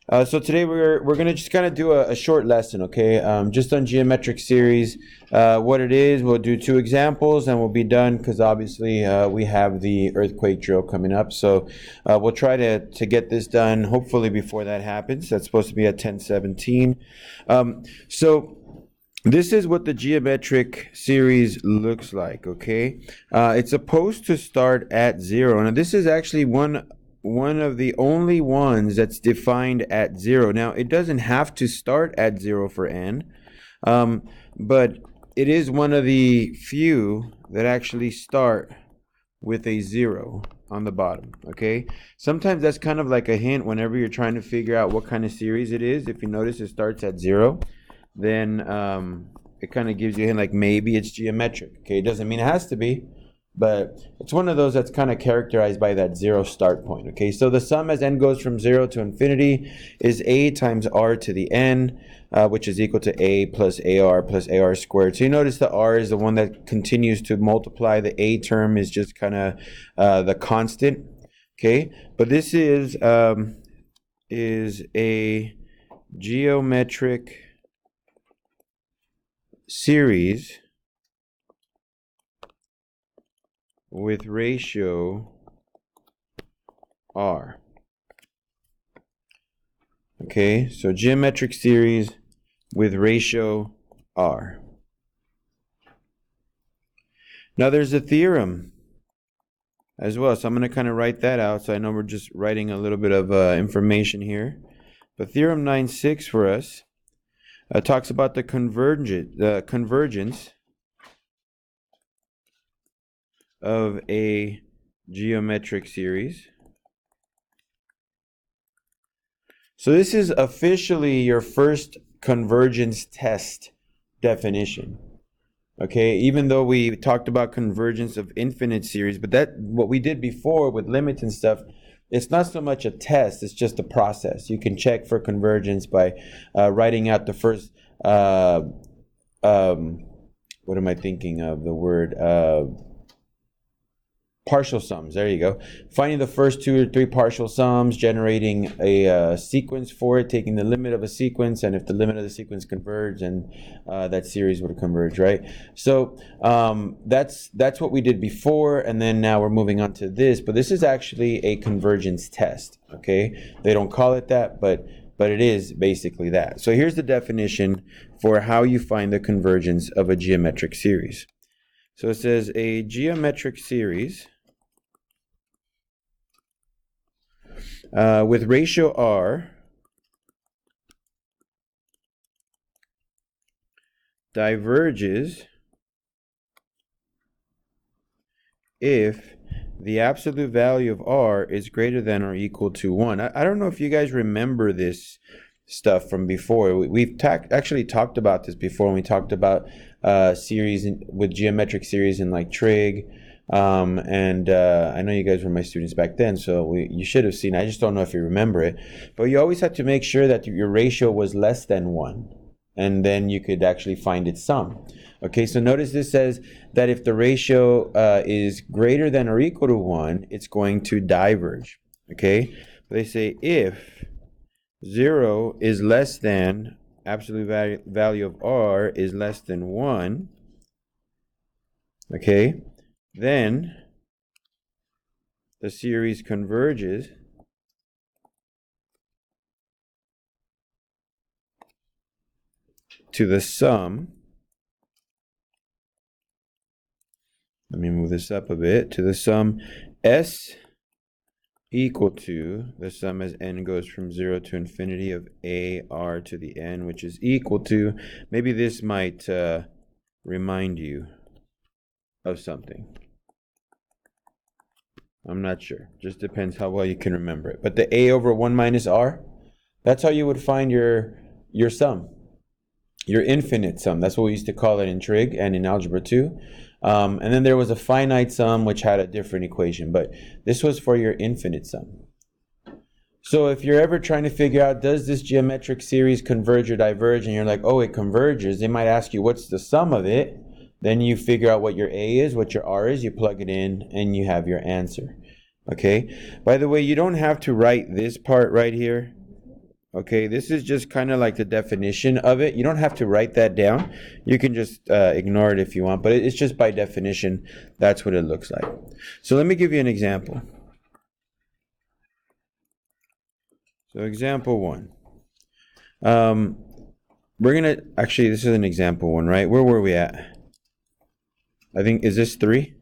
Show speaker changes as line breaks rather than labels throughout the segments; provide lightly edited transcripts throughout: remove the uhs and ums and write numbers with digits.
So today we're gonna just kind of do a short lesson, okay? Just on geometric series, what it is. We'll do two examples and we'll be done because obviously we have the earthquake drill coming up. So we'll try to get this done hopefully before that happens. That's supposed to be at 10:17. So this is what the geometric series looks like, okay? It's supposed to start at 0. Now this is actually one of the only ones that's defined at 0. Now, it doesn't have to start at 0 for n, but it is one of the few that actually start with a 0 on the bottom, okay? Sometimes that's kind of like a hint whenever you're trying to figure out what kind of series it is. If you notice it starts at 0, then it kind of gives you a hint like maybe it's geometric, okay? It doesn't mean it has to be, but it's one of those that's kind of characterized by that 0 start point, okay? So the sum as n goes from 0 to infinity is a times r to the n, which is equal to a plus ar squared. So you notice the r is the one that continues to multiply. The a term is just kind of the constant, okay? But this is a geometric series with ratio r. Okay, so geometric series with ratio r. Now there's a theorem as well, so I'm going to kind of write that out. So I know we're just writing a little bit of information here. But theorem 9.6 for us talks about the convergence of a geometric series. So this is officially your first convergence test definition. Okay, even though we talked about convergence of infinite series, but that what we did before with limits and stuff, it's not so much a test, it's just a process. You can check for convergence by writing out the first what am I thinking of the word partial sums. There you go. Finding the first 2 or 3 partial sums, generating a sequence for it, taking the limit of a sequence, and if the limit of the sequence converges, then that series would converge, right? So that's what we did before, and then now we're moving on to this. But this is actually a convergence test. Okay, they don't call it that, but it is basically that. So here's the definition for how you find the convergence of a geometric series. So it says a geometric series with ratio r diverges if the absolute value of r is greater than or equal to 1. I don't know if you guys remember this stuff from before. We've actually talked about this before when we talked about series with geometric series in like trig. And I know you guys were my students back then, so you should have seen. I just don't know if you remember it. But you always have to make sure that your ratio was less than 1, and then you could actually find its sum. Okay, so notice this says that if the ratio is greater than or equal to 1, it's going to diverge. Okay, they say if 0 is less than absolute value of r is less than 1, okay, then the series converges to the sum. Let me move this up a bit. To the sum s equal to the sum as n goes from 0 to infinity of ar to the n, which is equal to, maybe this might remind you of something. I'm not sure. Just depends how well you can remember it. But the a over 1 minus r, that's how you would find your sum, your infinite sum. That's what we used to call it in trig and in algebra 2. And then there was a finite sum which had a different equation, but this was for your infinite sum. So if you're ever trying to figure out, does this geometric series converge or diverge, and you're like, oh, it converges, they might ask you, what's the sum of it? Then you figure out what your a is, what your r is, you plug it in, and you have your answer. Okay? By the way, you don't have to write this part right here. Okay, this is just kind of like the definition of it. You don't have to write that down. You can just ignore it if you want, but it's just by definition, that's what it looks like. So let me give you an example. So example 1. We're going to, actually, this is an example 1, right? Where were we at? I think, is this 3?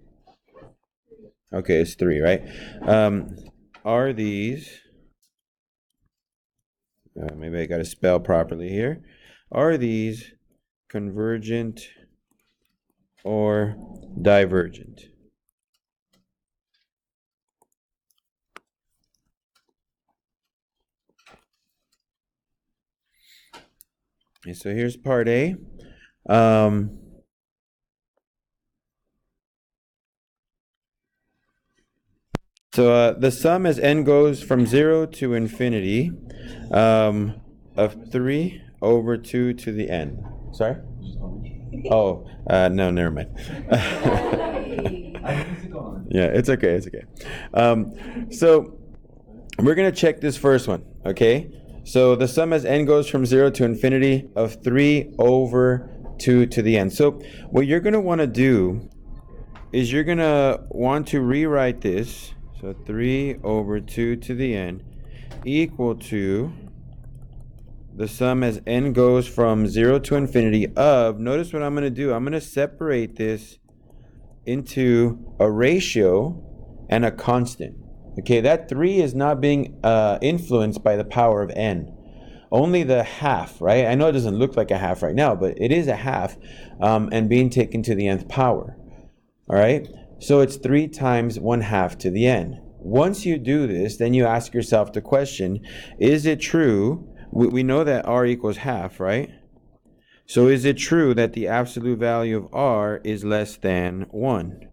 Okay, it's 3, right? Are these... maybe I got to spell properly here. Are these convergent or divergent? Okay, so here's part A. So the sum as n goes from 0 to infinity of 3 over 2 to the n. Sorry? Oh, no, never mind. Yeah, it's okay, it's okay. So we're going to check this first one, okay? So the sum as n goes from 0 to infinity of 3 over 2 to the n. So what you're going to want to do is you're going to want to rewrite this. So 3 over 2 to the n equal to the sum as n goes from 0 to infinity of, notice what I'm going to do. I'm going to separate this into a ratio and a constant. Okay, that 3 is not being influenced by the power of n. Only the half, right? I know it doesn't look like a half right now, but it is a half and being taken to the nth power. All right? So it's 3 times 1/2 to the n. Once you do this, then you ask yourself the question, is it true? We know that r equals half, right? So is it true that the absolute value of r is less than 1?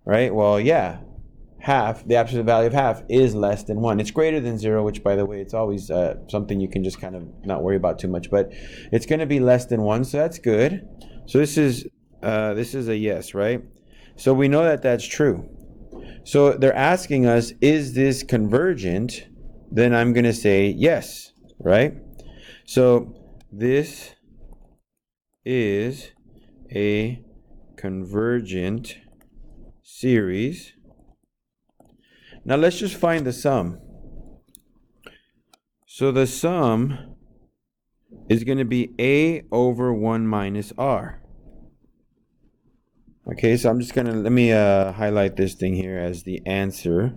Right? Well, yeah. Half, the absolute value of half is less than 1. It's greater than 0, which, by the way, it's always something you can just kind of not worry about too much. But it's going to be less than 1, so that's good. So this is a yes, right? So we know that that's true. So they're asking us, is this convergent? Then I'm going to say yes, right? So this is a convergent series. Now let's just find the sum. So the sum is going to be a over 1 minus r. Okay, so I'm just going to, let me highlight this thing here as the answer.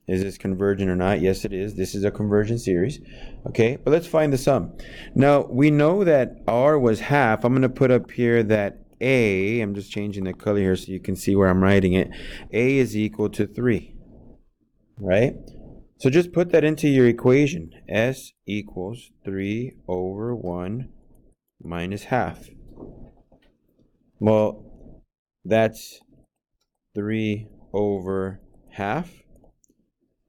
Is this convergent or not? Yes, it is. This is a convergent series. Okay, but let's find the sum. Now, we know that r was half. I'm going to put up here that a, I'm just changing the color here so you can see where I'm writing it. A is equal to 3. Right? So just put that into your equation. S equals 3 over 1 minus half. Well, that's 3 over half,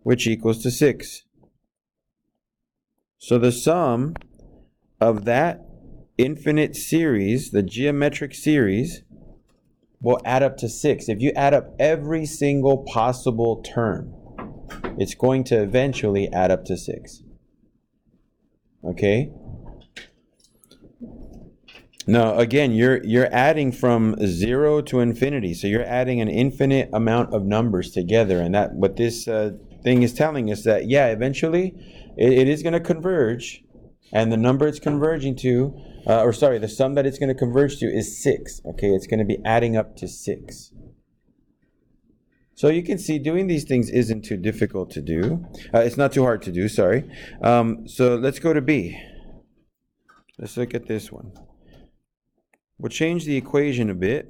which equals to 6. So the sum of that infinite series, the geometric series, will add up to 6. If you add up every single possible term, it's going to eventually add up to 6. Okay? Now, again, you're adding from 0 to infinity. So you're adding an infinite amount of numbers together. And that what this thing is telling us that, yeah, eventually it is going to converge. And the number it's converging to, the sum that it's going to converge to is 6. Okay, it's going to be adding up to 6. So you can see doing these things isn't too difficult to do. It's not too hard to do, sorry. So let's go to B. Let's look at this one. We'll change the equation a bit.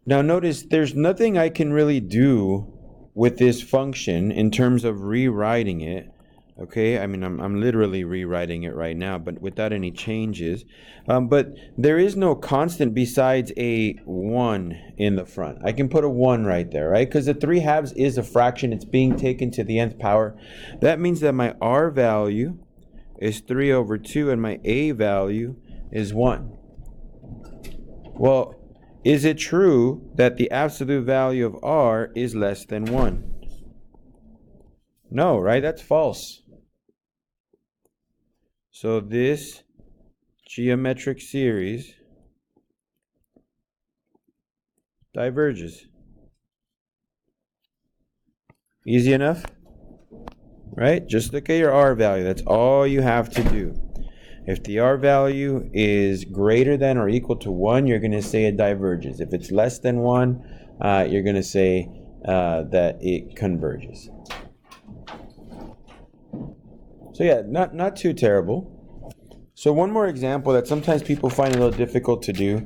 Now notice there's nothing I can really do with this function in terms of rewriting it. Okay, I mean, I'm literally rewriting it right now, but without any changes. But there is no constant besides a 1 in the front. I can put a 1 right there, right? Because the 3/2 is a fraction. It's being taken to the nth power. That means that my r value is 3 over 2 and my a value is 1. Well, is it true that the absolute value of r is less than 1? No, right? That's false. So this geometric series diverges. Easy enough? Right? Just look at your r value. That's all you have to do. If the r value is greater than or equal to 1, you're going to say it diverges. If it's less than 1, you're going to say that it converges. So yeah, not too terrible. So one more example that sometimes people find a little difficult to do.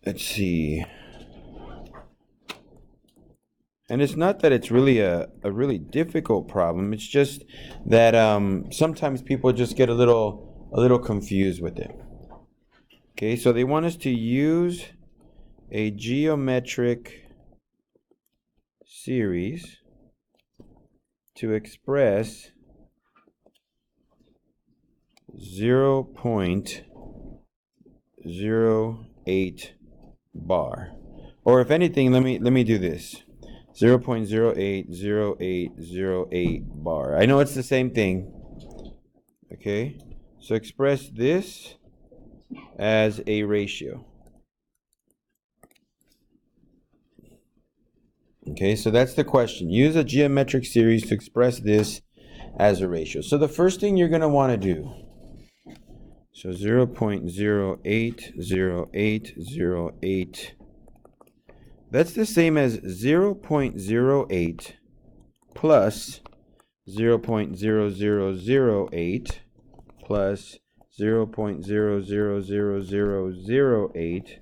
Let's see. And it's not that it's really a really difficult problem. It's just that sometimes people just get a little confused with it. Okay, so they want us to use a geometric series to express 0.08 bar. Or if anything, let me do this. 0.080808 bar. I know it's the same thing. Okay? So express this as a ratio. Okay, so that's the question. Use a geometric series to express this as a ratio. So the first thing you're going to want to do, so 0.080808, that's the same as 0.08 plus 0.0008 plus 0.000008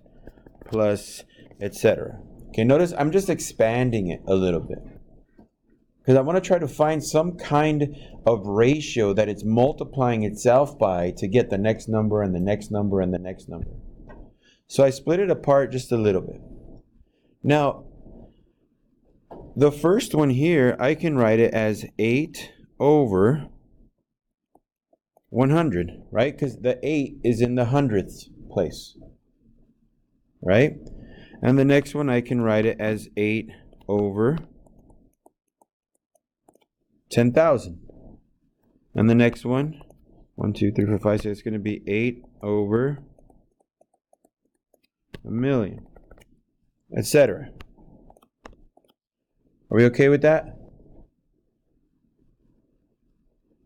plus etc. Okay, notice I'm just expanding it a little bit because I want to try to find some kind of ratio that it's multiplying itself by to get the next number and the next number and the next number. So I split it apart just a little bit. Now, the first one here, I can write it as 8 over 100, right? Because the 8 is in the hundredths place, right? And the next one, I can write it as 8 over 10,000. And the next one, 1, 2, 3, 4, 5, 6, it's going to be 8 over a million, etc. Are we okay with that?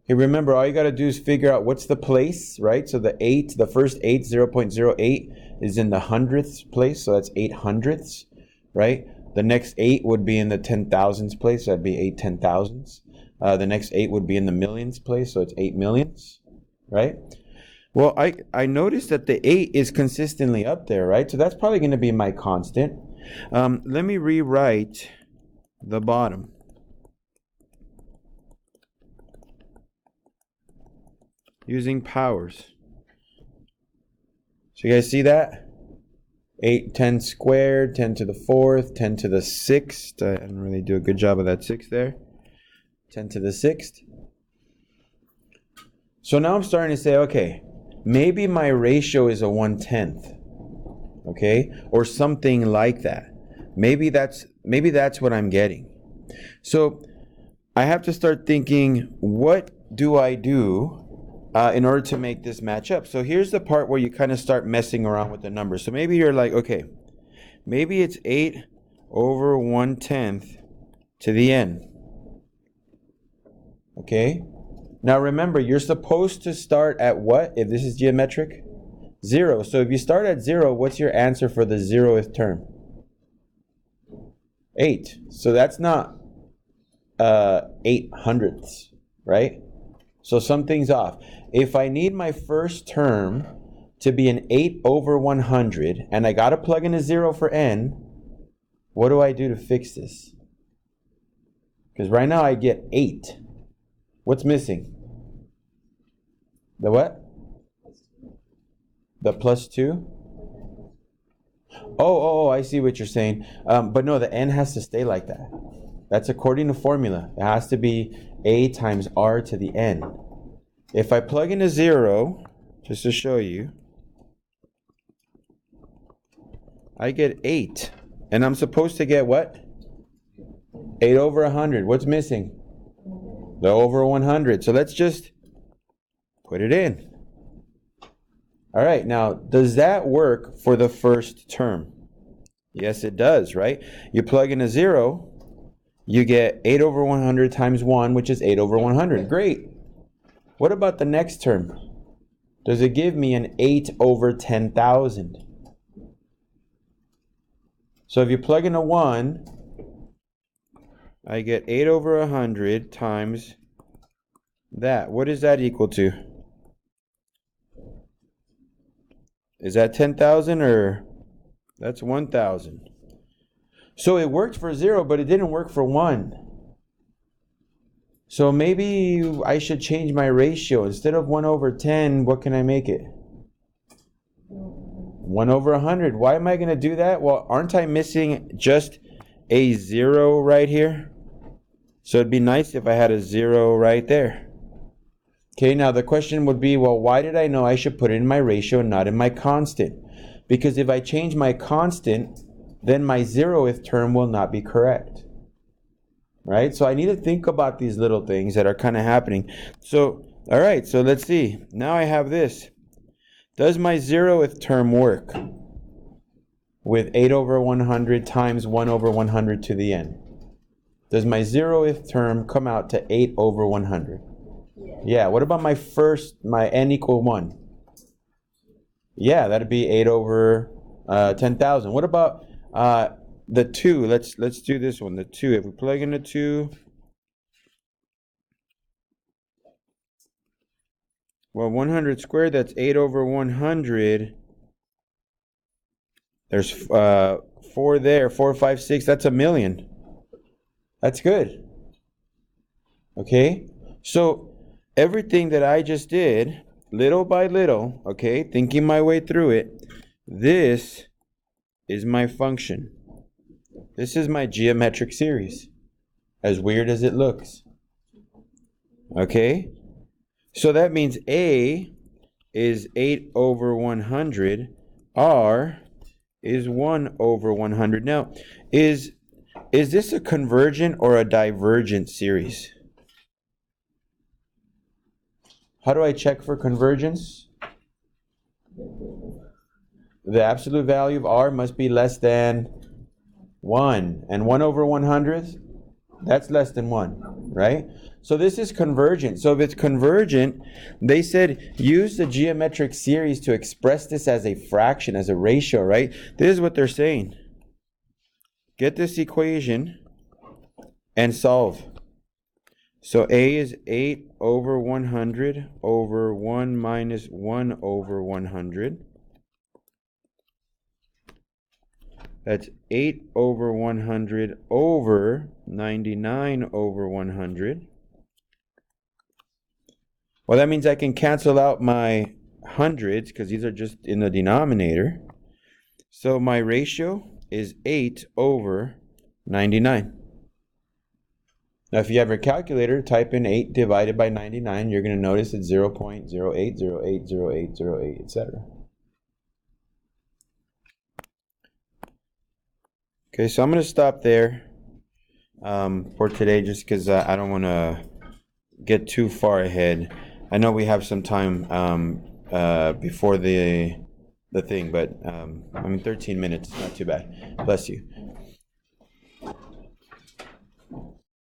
Okay, remember, all you got to do is figure out what's the place, right? So the 8, the first 8, 0.08, is in the hundredths place, so that's 8 hundredths, right? The next 8 would be in the 10,000s place, so that'd be 8 10,000s. The next 8 would be in the millions place, so it's 8 millions, right? Well, I noticed that the 8 is consistently up there, right? So that's probably going to be my constant. Let me rewrite the bottom. Using powers. So you guys see that? 8, 10 squared, 10 to the 4th, 10 to the 6th. I didn't really do a good job of that 6 there. 10 to the 6th. So now I'm starting to say, okay, maybe my ratio is a 1/10. Okay? Or something like that. Maybe that's what I'm getting. So I have to start thinking, what do I do in order to make this match up? So here's the part where you kind of start messing around with the numbers. So maybe you're like, okay, maybe it's 8 over 1/10 to the n. Okay? Now remember, you're supposed to start at what if this is geometric? 0. So if you start at 0, what's your answer for the 0th term? 8. So that's not 8 hundredths, right? So something's off. If I need my first term to be an 8 over 100, and I got to plug in a 0 for n, what do I do to fix this? Because right now I get 8. What's missing? The what? The plus 2? Oh, I see what you're saying. But no, the n has to stay like that. That's according to formula. It has to be a times r to the n. If I plug in a 0, just to show you, I get 8. And I'm supposed to get what? 8 over 100. What's missing? The over 100. So let's just put it in. All right, now, does that work for the first term? Yes, it does, right? You plug in a 0, you get 8 over 100 times 1, which is 8 over 100. Great. What about the next term? Does it give me an 8 over 10,000? So if you plug in a 1, I get 8 over 100 times that. What is that equal to? Is that 10,000 or that's 1,000? So it worked for 0, but it didn't work for 1. So maybe I should change my ratio. Instead of 1 over 10, what can I make it? 1 over 100. Why am I going to do that? Well, aren't I missing just a 0 right here? So it'd be nice if I had a 0 right there. Okay, now the question would be, well, why did I know I should put it in my ratio and not in my constant? Because if I change my constant, then my 0th term will not be correct. Right? So I need to think about these little things that are kind of happening. So, all right, so let's see. Now I have this. Does my 0th term work with 8 over 100 times 1 over 100 to the n? Does my 0th term come out to 8 over 100? Yeah, what about my n equal 1? Yeah, that'd be 8 over 10,000. What about the 2? Let's do this one, the 2. If we plug in the 2, well, 100 squared, that's 8 over 100. There's 4 there, 4, 5, 6, that's a million. That's good. Okay, so everything that I just did, little by little, okay, thinking my way through it, this is my function. This is my geometric series, as weird as it looks. Okay, so that means A is 8 over 100, R is 1 over 100. Now, is this a convergent or a divergent series? How do I check for convergence? The absolute value of R must be less than 1. And 1 over 100, that's less than 1, right? So this is convergent. So if it's convergent, they said use the geometric series to express this as a fraction, as a ratio, right? This is what they're saying. Get this equation and solve. So A is 8 over 100 over 1 minus 1 over 100. That's 8 over 100 over 99 over 100. Well, that means I can cancel out my hundreds because these are just in the denominator. So my ratio is 8 over 99. Now, if you have your calculator, type in 8 divided by 99. You're going to notice it's 0.08080808, etc. Okay, so I'm going to stop there for today just because I don't want to get too far ahead. I know we have some time before the thing, but 13 minutes is not too bad. Bless you.